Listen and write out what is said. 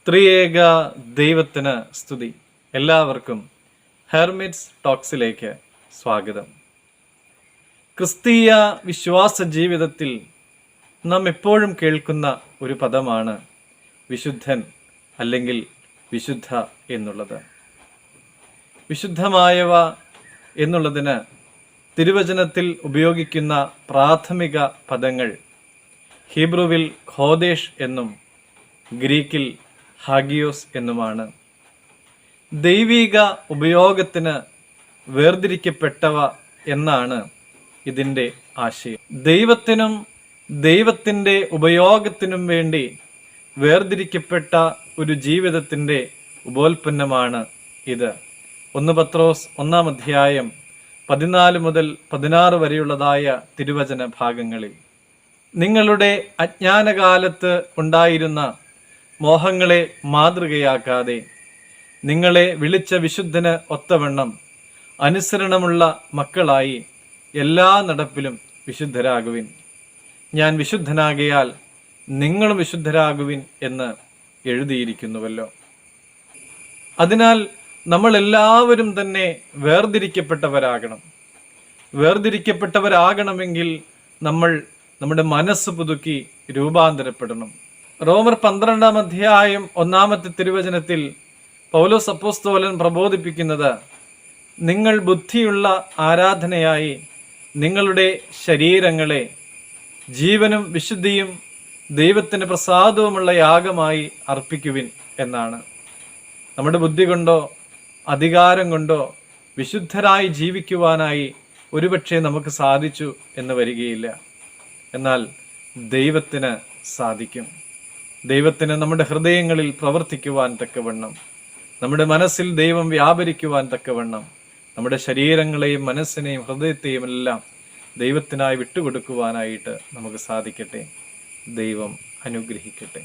ത്രിയേക ദൈവത്തിന് സ്തുതി. എല്ലാവർക്കും ഹെർമിറ്റ്സ് ടോക്സിലേക്ക് സ്വാഗതം. ക്രിസ്തീയ വിശ്വാസ ജീവിതത്തിൽ നാം എപ്പോഴും കേൾക്കുന്ന ഒരു പദമാണ് വിശുദ്ധൻ അല്ലെങ്കിൽ വിശുദ്ധ എന്നുള്ളത്. വിശുദ്ധമായവ എന്നുള്ളതിന് തിരുവചനത്തിൽ ഉപയോഗിക്കുന്ന പ്രാഥമിക പദങ്ങൾ ഹീബ്രുവിൽ ഖോദേശ് എന്നും ഗ്രീക്കിൽ ഹാഗിയോസ് എന്നുമാണ്. ദൈവിക ഉപയോഗത്തിന് വേർതിരിക്കപ്പെട്ടവ എന്നാണ് ഇതിൻ്റെ ആശയം. ദൈവത്തിനും ദൈവത്തിൻ്റെ ഉപയോഗത്തിനും വേണ്ടി വേർതിരിക്കപ്പെട്ട ഒരു ജീവിതത്തിൻ്റെ ഉപോൽപ്പന്നമാണ് ഇത്. 1 പത്രോസ് 1 അധ്യായം 14 മുതൽ 16 വരെയുള്ളതായ തിരുവചന ഭാഗങ്ങളിൽ നിങ്ങളുടെ അജ്ഞാനകാലത്ത് ഉണ്ടായിരുന്ന മോഹങ്ങളെ മാതൃകയാക്കാതെ നിങ്ങളെ വിളിച്ച വിശുദ്ധന് ഒത്തവണ്ണം അനുസരണമുള്ള മക്കളായി എല്ലാ നടപ്പിലും വിശുദ്ധരാകുവിൻ. ഞാൻ വിശുദ്ധനാകയാൽ നിങ്ങളും വിശുദ്ധരാകുവിൻ എന്ന് എഴുതിയിരിക്കുന്നുവല്ലോ. അതിനാൽ നമ്മളെല്ലാവരും തന്നെ വേർതിരിക്കപ്പെട്ടവരാകണം. വേർതിരിക്കപ്പെട്ടവരാകണമെങ്കിൽ നമ്മൾ നമ്മുടെ മനസ്സ് പുതുക്കി രൂപാന്തരപ്പെടണം. റോമർ 12 അധ്യായം 1 തിരുവചനത്തിൽ പൗലോസ് അപ്പോസ്തലൻ പ്രബോധിപ്പിക്കുന്നത്, നിങ്ങൾ ബുദ്ധിയുള്ള ആരാധനയായി നിങ്ങളുടെ ശരീരങ്ങളെ ജീവനും വിശുദ്ധിയും ദൈവത്തിന് പ്രസാദവുമുള്ള യാഗമായി അർപ്പിക്കുവിൻ എന്നാണ്. നമ്മുടെ ബുദ്ധി കൊണ്ടോ അധികാരം കൊണ്ടോ വിശുദ്ധരായി ജീവിക്കുവാനായി ഒരുപക്ഷെ നമുക്ക് സാധിച്ചു എന്ന് വരികയില്ല. എന്നാൽ ദൈവത്തിന് സാധിക്കും. ദൈവത്തിന് നമ്മുടെ ഹൃദയങ്ങളിൽ പ്രവർത്തിക്കുവാൻ തക്കവണ്ണം, നമ്മുടെ മനസ്സിൽ ദൈവം വ്യാപരിക്കുവാൻ തക്കവണ്ണം നമ്മുടെ ശരീരങ്ങളെയും മനസ്സിനെയും ഹൃദയത്തെയും എല്ലാം ദൈവത്തിനായി വിട്ടുകൊടുക്കുവാനായിട്ട് നമുക്ക് സാധിക്കട്ടെ. ദൈവം അനുഗ്രഹിക്കട്ടെ.